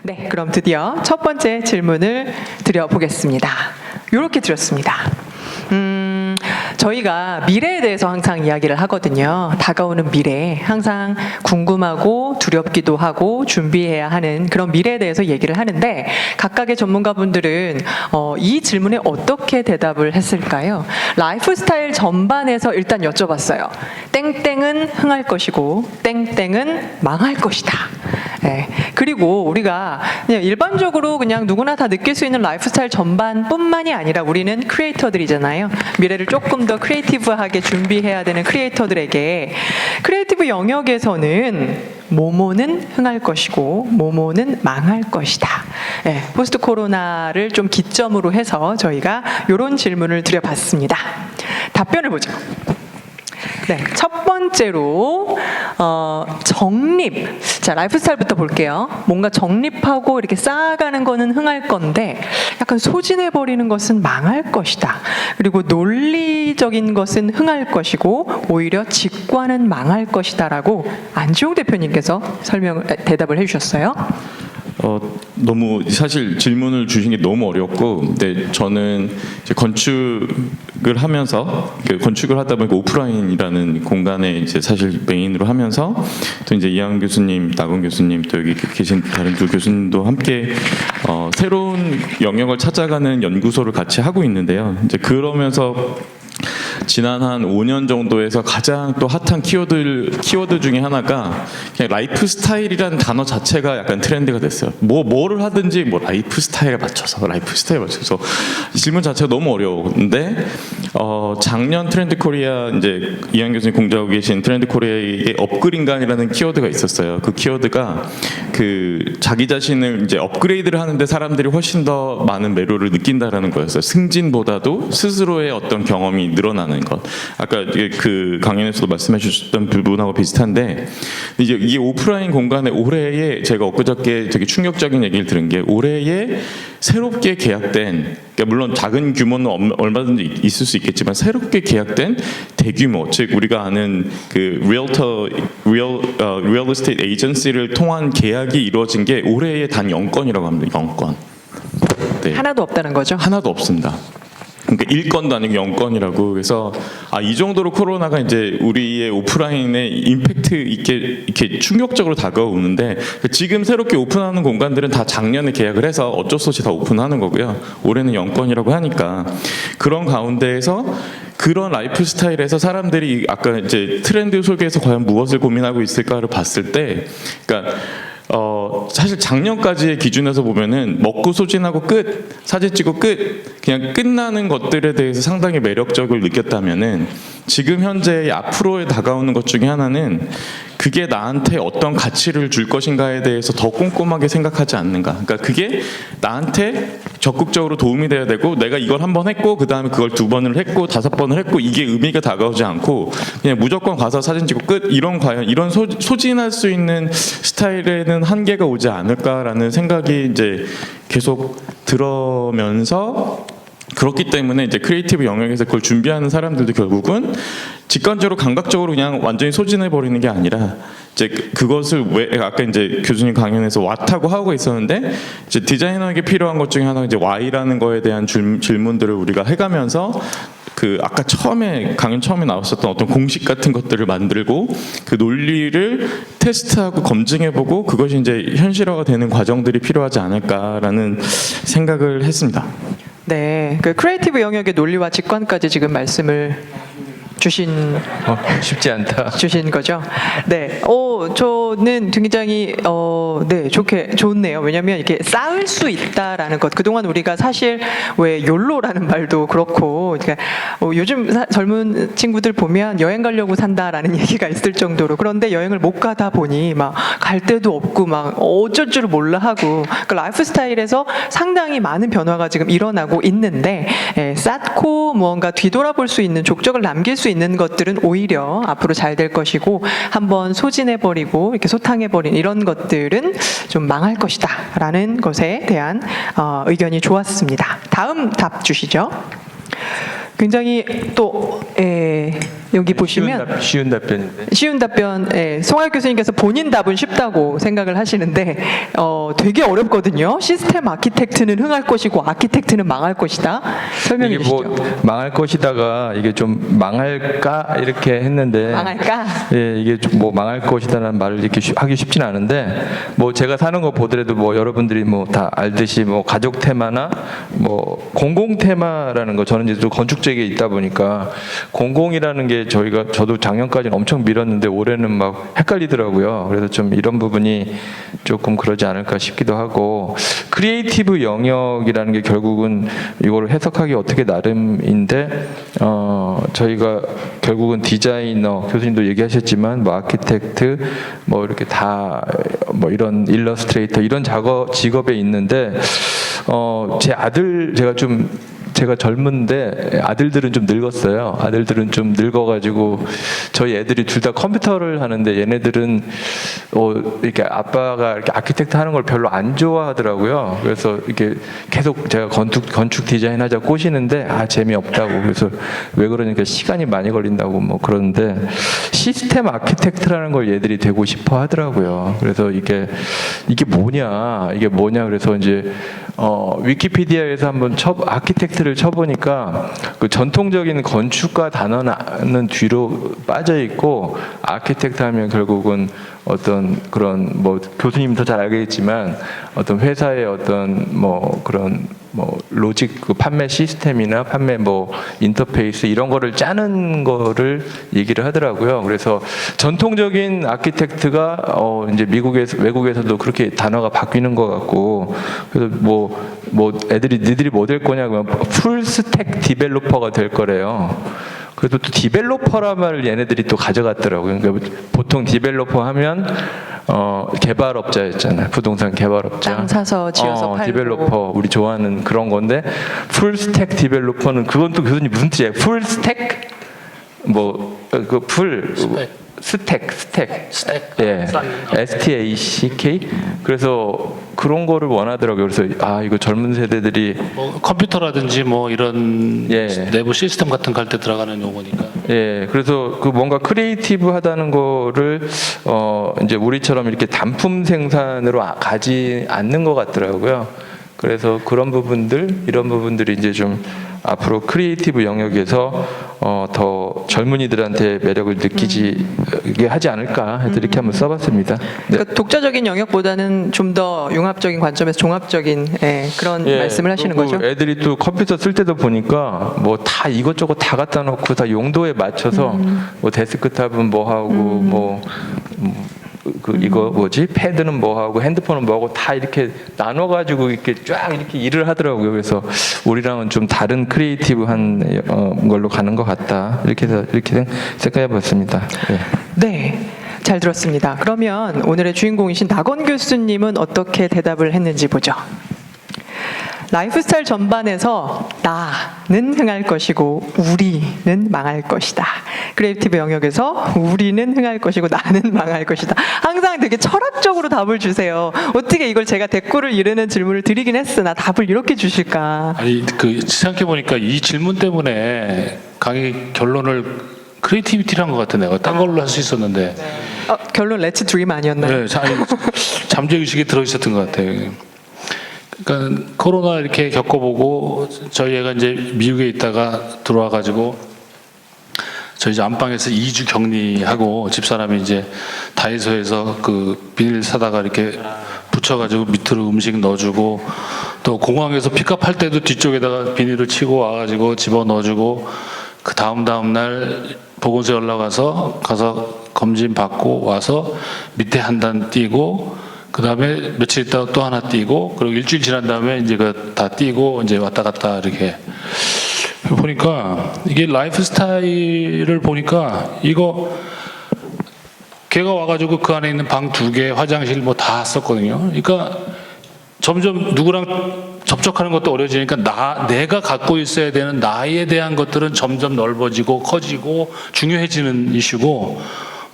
네, 그럼 드디어 첫 번째 질문을 드려보겠습니다. 이렇게 드렸습니다. 저희가 미래에 대해서 항상 이야기를 하거든요. 다가오는 미래, 항상 궁금하고 두렵기도 하고 준비해야 하는 그런 미래에 대해서 얘기를 하는데 각각의 전문가분들은 이 질문에 어떻게 대답을 했을까요? 라이프 스타일 전반에서 일단 여쭤봤어요. 땡땡은 흥할 것이고 땡땡은 망할 것이다. 네. 그리고 우리가 그냥 일반적으로 그냥 누구나 다 느낄 수 있는 라이프 스타일 전반뿐만이 아니라 우리는 크리에이터들이잖아요. 미래를 조금 더 크리에이티브하게 준비해야 되는 크리에이터들에게 크리에이티브 영역에서는 뭐뭐는 흥할 것이고 뭐뭐는 망할 것이다. 네, 포스트 코로나를 좀 기점으로 해서 저희가 이런 질문을 드려봤습니다. 답변을 보죠. 네, 첫 번째로 정립. 자, 라이프 스타일부터 볼게요. 뭔가 정립하고 이렇게 쌓아가는 거는 흥할 건데 약간 소진해버리는 것은 망할 것이다. 그리고 논리적인 것은 흥할 것이고 오히려 직관은 망할 것이다라고 안지용 대표님께서 대답을 해주셨어요. 너무 사실 질문을 주신 게 너무 어렵고, 근데 저는 이제 건축을 하면서 건축을 하다 보니까 오프라인이라는 공간에 이제 사실 메인으로 하면서 또 이제 이항 교수님, 나건 교수님 또 여기 계신 다른 두 교수님도 함께 새로운 영역을 찾아가는 연구소를 같이 하고 있는데요. 이제 그러면서 지난 한 5년 정도에서 가장 또 핫한 키워드 중에 하나가 그냥 라이프 스타일이라는 단어 자체가 약간 트렌드가 됐어요. 뭐를 하든지 라이프 스타일에 맞춰서 질문 자체가 너무 어려운데 작년 트렌드 코리아 이제 이한 교수님 공부하고 계신 트렌드 코리아의 업그린간이라는 키워드가 있었어요. 그 키워드가 자기 자신을 이제 업그레이드를 하는데 사람들이 훨씬 더 많은 매료를 느낀다라는 거였어요. 승진보다도 스스로의 어떤 경험이 늘어나는 것. 아까 그 강연에서도 말씀해 주셨던 부분하고 비슷한데, 이제 이게 오프라인 공간에 올해에 제가 엊그저께 되게 충격적인 얘기를 들은 게 올해에 새롭게 계약된, 그러니까 물론 작은 규모는 얼마든지 있을 수 있겠지만 새롭게 계약된 대규모, 즉 우리가 아는 그 리얼 에스테이트 에이전시를 통한 계약이 이루어진 게 올해에 단 0건이라고 합니다. 0건. 네. 하나도 없다는 거죠? 하나도 없습니다. 그러니까 1건도 아니고 0건이라고. 그래서 이 정도로 코로나가 이제 우리의 오프라인에 임팩트 있게 이렇게 충격적으로 다가오는데, 지금 새롭게 오픈하는 공간들은 다 작년에 계약을 해서 어쩔 수 없이 다 오픈하는 거고요. 올해는 0건이라고 하니까 그런 가운데에서 그런 라이프 스타일에서 사람들이 아까 이제 트렌드 속에서 과연 무엇을 고민하고 있을까를 봤을 때, 그러니까 사실 작년까지의 기준에서 보면은 먹고 소진하고 끝, 사진 찍고 끝, 그냥 끝나는 것들에 대해서 상당히 매력적을 느꼈다면은 지금 현재 앞으로에 다가오는 것 중에 하나는 그게 나한테 어떤 가치를 줄 것인가에 대해서 더 꼼꼼하게 생각하지 않는가. 그러니까 그게 나한테 적극적으로 도움이 돼야 되고, 내가 이걸 한 번 했고 그 다음에 그걸 2번을 했고 5번을 했고 이게 의미가 다가오지 않고 그냥 무조건 가서 사진 찍고 끝, 과연 이런 소진할 수 있는 스타일에는 한계가 오지 않을까라는 생각이 이제 계속 들어면서, 그렇기 때문에 이제 크리에이티브 영역에서 그걸 준비하는 사람들도 결국은 직관적으로 감각적으로 그냥 완전히 소진해 버리는 게 아니라 이제 그것을 왜 아까 이제 교수님 강연에서 What하고 하고 있었는데, 이제 디자이너에게 필요한 것 중에 하나가 이제 Why라는 거에 대한 질문들을 우리가 해가면서 아까 강연 처음에 나왔었던 어떤 공식 같은 것들을 만들고 그 논리를 테스트하고 검증해보고 그것이 이제 현실화가 되는 과정들이 필요하지 않을까라는 생각을 했습니다. 네, 그 크리에이티브 영역의 논리와 직관까지 지금 말씀을 쉽지 않다. 주신 거죠. 네, 저는 굉장히 좋네요. 왜냐하면 이렇게 쌓을 수 있다라는 것. 그동안 우리가 사실 왜 욜로라는 말도 그렇고, 그러니까 요즘 젊은 친구들 보면 여행 가려고 산다라는 얘기가 있을 정도로, 그런데 여행을 못 가다 보니 막 갈 데도 없고 막 어쩔 줄 몰라 하고, 그 라이프 스타일에서 상당히 많은 변화가 지금 일어나고 있는데, 쌓고 무언가 뒤돌아볼 수 있는 족적을 남길 수 있는 것들은 오히려 앞으로 잘 될 것이고, 한번 소진해버리고 이렇게 소탕해버린 이런 것들은 좀 망할 것이다 라는 것에 대한 의견이 좋았습니다. 다음 답 주시죠. 굉장히 또 여기 보시면 쉬운 답변인데. 쉬운 답변, 예, 송하혁 교수님께서 본인 답은 쉽다고 생각을 하시는데 되게 어렵거든요. 시스템 아키텍트는 흥할 것이고 아키텍트는 망할 것이다. 설명해 이게 주시죠. 뭐 망할 것이다가 이게 좀 망할까 이렇게 했는데 망할까? 예, 이게 좀 뭐 망할 것이다라는 말을 이렇게 하기 쉽진 않은데 뭐 제가 사는 거 보더라도 뭐 여러분들이 뭐 다 알듯이 뭐 가족 테마나 뭐 공공 테마라는 거 저는 이제 또 건축 쪽에 있다 보니까 공공이라는 게 저도 작년까지는 엄청 밀었는데 올해는 막 헷갈리더라고요. 그래서 좀 이런 부분이 조금 그러지 않을까 싶기도 하고 크리에이티브 영역이라는 게 결국은 이거를 해석하기 어떻게 나름인데 저희가 결국은 디자이너 교수님도 얘기하셨지만 뭐 아키텍트 뭐 이렇게 다 뭐 이런 일러스트레이터 이런 직업에 있는데 제 아들 제가 젊은데 아들들은 좀 늙었어요. 아들들은 좀 늙어가지고 저희 애들이 둘 다 컴퓨터를 하는데 얘네들은 이렇게 아빠가 이렇게 아키텍트 하는 걸 별로 안 좋아하더라고요. 그래서 이렇게 계속 제가 건축 디자인 하자 꼬시는데 재미없다고 그래서 왜 그러니까 시간이 많이 걸린다고 뭐 그러는데 시스템 아키텍트라는 걸 얘들이 되고 싶어 하더라고요. 그래서 이게 뭐냐 그래서 이제 위키피디아에서 한번 아키텍트를 쳐보니까 그 전통적인 건축가 단어는 뒤로 빠져 있고 아키텍트 하면 결국은 어떤 그런 뭐 교수님 더 잘 알겠지만 어떤 회사의 어떤 뭐 그런 뭐 로직 그 판매 시스템이나 판매 뭐 인터페이스 이런 거를 짜는 거를 얘기를 하더라고요. 그래서 전통적인 아키텍트가 이제 외국에서도 그렇게 단어가 바뀌는 것 같고 그래서 니들이 뭐 될 거냐 그러면 풀스택 디벨로퍼가 될 거래요. 그래도 또 디벨로퍼란 말을 얘네들이 또 가져갔더라고요. 그러니까 보통 디벨로퍼 하면 개발업자였잖아요. 부동산 개발업자. 땅 사서 지어서 팔고. 디벨로퍼 우리 좋아하는 그런 건데 풀스택 디벨로퍼는 그건 또 교수님 무슨 뜻이에요? 풀스택? 스택. 예. STACK. 그래서 그런 거를 원하더라고요. 그래서 이거 젊은 세대들이 뭐 컴퓨터라든지 뭐 이런 예. 내부 시스템 같은 거 할 때 들어가는 용어니까. 예, 그래서 그 뭔가 크리에이티브하다는 거를 이제 우리처럼 이렇게 단품 생산으로 가지 않는 것 같더라고요. 그래서 이런 부분들이 이제 좀 앞으로 크리에이티브 영역에서 더 젊은이들한테 매력을 느끼게 하지 않을까 해서 이렇게 한번 써봤습니다. 네. 그러니까 독자적인 영역보다는 좀 더 융합적인 관점에서 종합적인 그런 말씀을 하시는 그리고 거죠. 애들이 또 컴퓨터 쓸 때도 보니까 뭐 다 이것저것 다 갖다 놓고 다 용도에 맞춰서 뭐 데스크탑은 뭐 하고 이거 패드는 뭐 하고 핸드폰은 뭐 하고 다 이렇게 나눠 가지고 이렇게 쫙 이렇게 일을 하더라고요. 그래서 우리랑은 좀 다른 크리에이티브한 걸로 가는 것 같다. 이렇게 생각해 봤습니다. 네. 잘 들었습니다. 그러면 오늘의 주인공이신 낙원 교수님은 어떻게 대답을 했는지 보죠. 라이프스타일 전반에서 나는 흥할 것이고 우리는 망할 것이다. 크리에이티브 영역에서 우리는 흥할 것이고 나는 망할 것이다. 항상 되게 철학적으로 답을 주세요. 어떻게 이걸 제가 대꾸를 이르는 질문을 드리긴 했으나 답을 이렇게 주실까? 아니 생각해 보니까 이 질문 때문에 강의 결론을 크리에이티비티란 것 같아. 내가 딴 걸로 할 수 있었는데. 결론 렛츠 드림 아니었나요? 네, 잠재의식이 들어있었던 것 같아요. 그러니까 코로나 이렇게 겪어보고 저희 애가 이제 미국에 있다가 들어와가지고 저희 이제 안방에서 2주 격리하고 집사람이 이제 다이소에서 그 비닐 사다가 이렇게 붙여가지고 밑으로 음식 넣어주고 또 공항에서 픽업할 때도 뒤쪽에다가 비닐을 치고 와가지고 집어 넣어주고 그 다음 날 보건소에 올라가서 검진 받고 와서 밑에 한 단 띄고 그 다음에 며칠 있다가 또 하나 띄고 그리고 일주일 지난 다음에 이제 다 띄고 이제 왔다 갔다 이렇게 보니까 이게 라이프 스타일을 보니까 이거 걔가 와가지고 그 안에 있는 방 2개 화장실 뭐 다 썼거든요. 그러니까 점점 누구랑 접촉하는 것도 어려워지니까 내가 갖고 있어야 되는 나에 대한 것들은 점점 넓어지고 커지고 중요해지는 이슈고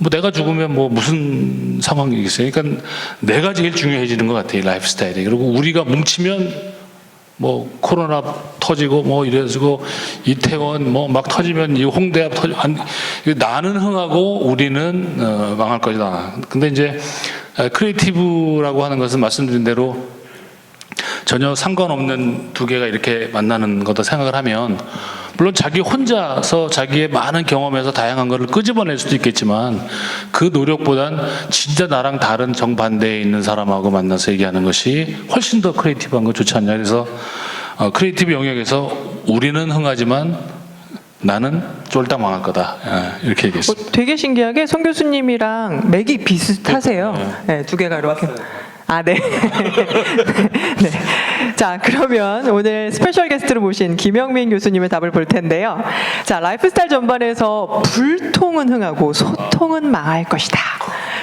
뭐 내가 죽으면 뭐 무슨 상황이겠어요. 그러니까 내가 제일 중요해지는 것 같아요. 라이프 스타일이. 그리고 우리가 뭉치면 뭐 코로나 터지고 뭐 이래가지고 이태원 뭐 막 터지면 이 홍대 앞 나는 흥하고 우리는 망할 것이다. 근데 이제 크리에이티브라고 하는 것은 말씀드린 대로 전혀 상관없는 두 개가 이렇게 만나는 거다 생각을 하면, 물론 자기 혼자서 자기의 많은 경험에서 다양한 것을 끄집어낼 수도 있겠지만 그 노력보단 진짜 나랑 다른 정반대에 있는 사람하고 만나서 얘기하는 것이 훨씬 더 크리에이티브한 거 좋지 않냐. 그래서 크리에이티브 영역에서 우리는 흥하지만 나는 쫄딱 망할 거다. 이렇게 얘기했습니다. 되게 신기하게 송 교수님이랑 맥이 비슷하세요. 네, 두 개가 이렇게. 아, 네. 네. 자, 그러면 오늘 스페셜 게스트로 모신 김영민 교수님의 답을 볼 텐데요. 자, 라이프스타일 전반에서 불통은 흥하고 소통은 망할 것이다.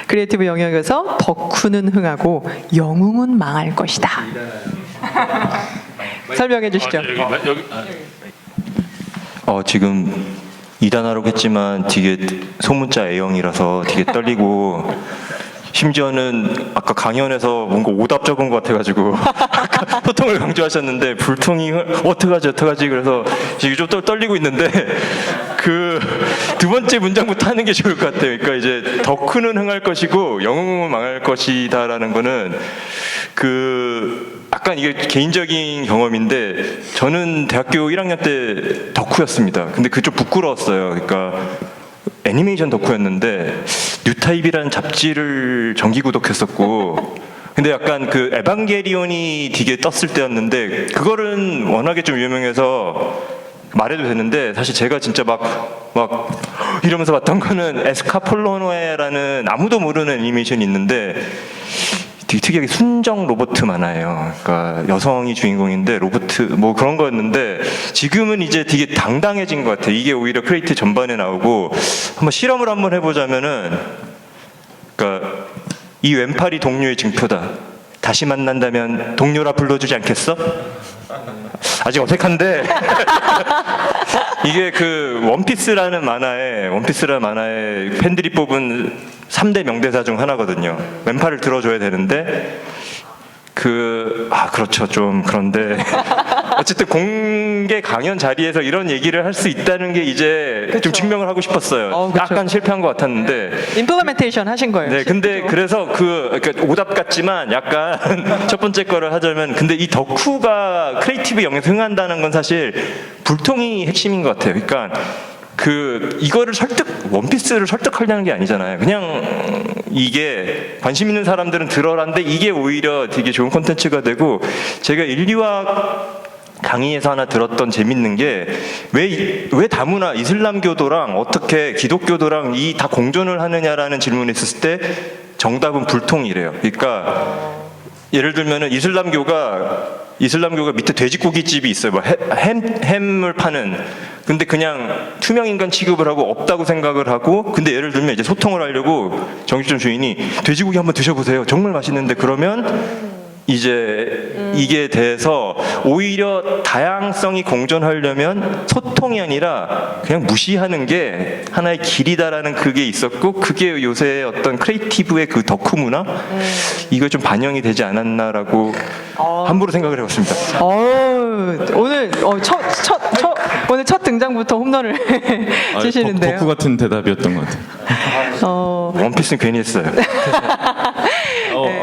크리에이티브 영역에서 덕후는 흥하고 영웅은 망할 것이다. 설명해 주시죠. 지금 2단화라고 했지만 되게 소문자 A형이라서 되게 떨리고, 심지어는 아까 강연에서 뭔가 오답 적은 것 같아가지고 아까 소통을 강조하셨는데 불통이 어떡하지 그래서 지금 좀 떨리고 있는데, 그 두 번째 문장부터 하는 게 좋을 것 같아요. 그러니까 이제 덕후는 흥할 것이고 영웅은 망할 것이다라는 거는 약간 이게 개인적인 경험인데, 저는 대학교 1학년 때 덕후였습니다. 근데 그게 좀 부끄러웠어요. 그러니까 애니메이션 덕후였는데 뉴타입이라는 잡지를 정기 구독했었고, 근데 약간 그 에반게리온이 되게 떴을 때였는데 그거는 워낙에 좀 유명해서 말해도 되는데, 사실 제가 진짜 막 이러면서 봤던 거는 에스카폴로노에라는 아무도 모르는 애니메이션이 있는데 되게 특이하게 순정 로봇 만화예요. 그러니까 여성이 주인공인데 로봇 뭐 그런 거였는데, 지금은 이제 되게 당당해진 것 같아요. 이게 오히려 크리에이티브 전반에 나오고, 한번 실험을 한번 해보자면은, 그러니까 이 왼팔이 동료의 증표다. 다시 만난다면 동료라 불러주지 않겠어? 아직 어색한데 이게 그 원피스라는 만화에 팬들이 뽑은 3대 명대사 중 하나거든요. 왼팔을 들어줘야 되는데 그렇죠. 좀 그런데 어쨌든 공개 강연 자리에서 이런 얘기를 할 수 있다는 게 이제 그쵸. 좀 증명을 하고 싶었어요. 그쵸. 약간 실패한 것 같았는데. 임플리멘테이션 하신 거예요. 네, 근데 그래서 그러니까 오답 같지만 약간 첫 번째 거를 하자면, 근데 이 덕후가 크리에이티브 영역에서 흥한다는 건 사실 불통이 핵심인 것 같아요. 그러니까 이거를 원피스를 설득하려는 게 아니잖아요. 그냥 이게 관심 있는 사람들은 들어라는데 이게 오히려 되게 좋은 콘텐츠가 되고, 제가 인류학 강의에서 하나 들었던 재밌는 게, 왜 다문화 이슬람교도랑 어떻게 기독교도랑 이 다 공존을 하느냐라는 질문이 있었을 때 정답은 불통이래요. 그러니까 예를 들면은 이슬람교가 밑에 돼지고기집이 있어요. 뭐 햄을 파는. 근데 그냥 투명 인간 취급을 하고 없다고 생각을 하고, 근데 예를 들면 이제 소통을 하려고 정육점 주인이 돼지고기 한번 드셔보세요. 정말 맛있는데, 그러면 이제 이게 돼서 오히려 다양성이 공존하려면 소통이 아니라 그냥 무시하는 게 하나의 길이다라는 그게 있었고, 그게 요새 어떤 크리에이티브의 그 덕후 문화, 이거 좀 반영이 되지 않았나라고 함부로 생각을 해봤습니다. 오늘 오늘 첫 등장부터 홈런을 치시는데요. 덕후 같은 대답이었던 것 같아요. 원피스는 괜히 했어요.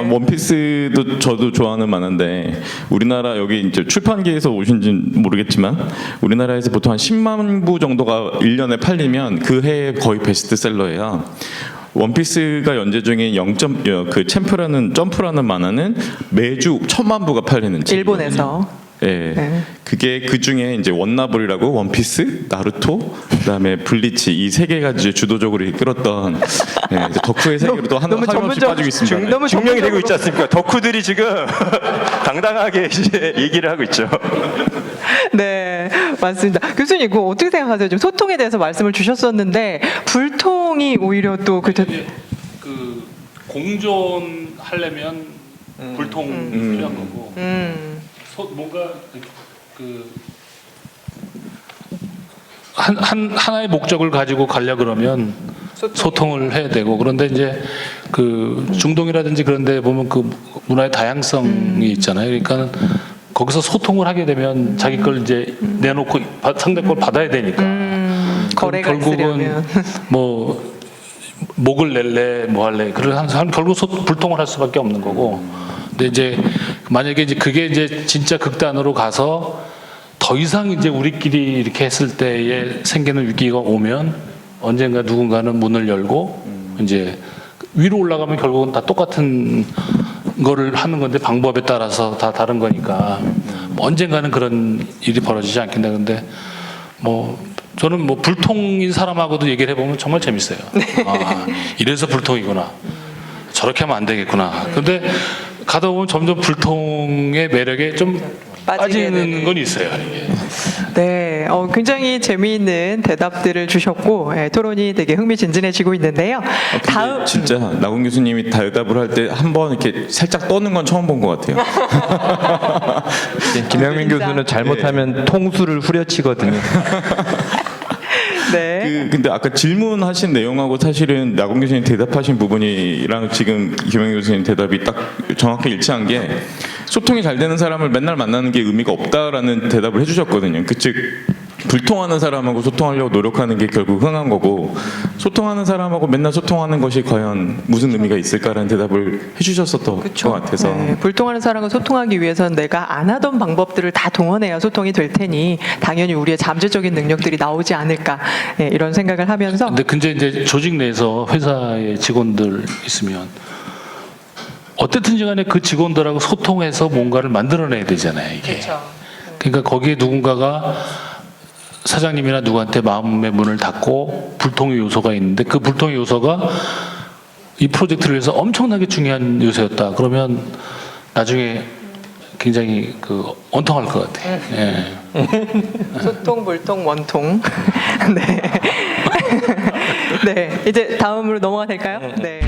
원피스도 저도 좋아하는 만화인데, 우리나라 여기 이제 출판계에서 오신지는 모르겠지만 우리나라에서 보통 한 10만 부 정도가 1년에 팔리면 그 해에 거의 베스트셀러예요. 원피스가 연재 중인 그 챔프라는 점프라는 만화는 매주 1000만 부가 팔리는 책이거든요. 일본에서. 예, 그게 그 중에 이제 원나블이라고 원피스, 나루토, 그다음에 블리치 이 세 개가 이제 주도적으로 이끌었던 이제 덕후의 세계로 또 너무 하나없이 빠지고 있습니다. 너무 증명이 되고 있지 않습니까? 덕후들이 지금 당당하게 이제 얘기를 하고 있죠. 네, 맞습니다. 교수님, 그거 어떻게 생각하세요? 지금 소통에 대해서 말씀을 주셨었는데 불통이 오히려 또 그 공존하려면 불통 필요한 거고, 뭔가 하나의 목적을 가지고 가려 그러면 소통을 해야 되고, 그런데 이제 그 중동이라든지 그런 데 보면 그 문화의 다양성이 있잖아요. 그러니까 거기서 소통을 하게 되면 자기 걸 이제 내놓고 상대 걸 받아야 되니까 거래가 결국은 있으려면. 뭐 목을 낼래 뭐 할래 그걸 항상 결국 불통을 할 수밖에 없는 거고. 근데 이제 만약에 이제 그게 이제 진짜 극단으로 가서 더 이상 이제 우리끼리 이렇게 했을 때에 생기는 위기가 오면 언젠가 누군가는 문을 열고 이제 위로 올라가면 결국은 다 똑같은 거를 하는 건데 방법에 따라서 다 다른 거니까 뭐 언젠가는 그런 일이 벌어지지 않겠나. 근데 뭐 저는 뭐 불통인 사람하고도 얘기를 해보면 정말 재밌어요. 아, 이래서 불통이구나. 저렇게 하면 안 되겠구나. 근데 가다 보면 점점 불통의 매력에 좀 빠지게 빠지는 되는. 건 있어요. 이게. 네, 굉장히 재미있는 대답들을 주셨고 토론이 되게 흥미진진해지고 있는데요. 다음 진짜 나군 교수님이 대답을 할 때 한 번 이렇게 살짝 떠는 건 처음 본 것 같아요. 김양민 진짜. 교수는 잘못하면 통수를 후려치거든요. 네. 근데 아까 질문하신 내용하고 사실은 나군 교수님 대답하신 부분이랑 지금 김영희 교수님 대답이 딱 정확히 일치한 게 소통이 잘 되는 사람을 맨날 만나는 게 의미가 없다라는 대답을 해주셨거든요. 즉 불통하는 사람하고 소통하려고 노력하는 게 결국 흥한 거고 소통하는 사람하고 맨날 소통하는 것이 과연 무슨 의미가 있을까라는 대답을 해주셨었던 것 같아서 네, 불통하는 사람과 소통하기 위해서는 내가 안 하던 방법들을 다 동원해야 소통이 될 테니 당연히 우리의 잠재적인 능력들이 나오지 않을까 네, 이런 생각을 하면서 근데 이제 조직 내에서 회사의 직원들 있으면 어쨌든지 간에 그 직원들하고 소통해서 뭔가를 만들어내야 되잖아요. 이게. 그러니까 거기에 누군가가 사장님이나 누구한테 마음의 문을 닫고 불통의 요소가 있는데 그 불통의 요소가 이 프로젝트를 위해서 엄청나게 중요한 요소였다. 그러면 나중에 굉장히 원통할 것 같아. 예. 소통, 불통, 원통. 네. 네, 이제 다음으로 넘어가 될까요? 네.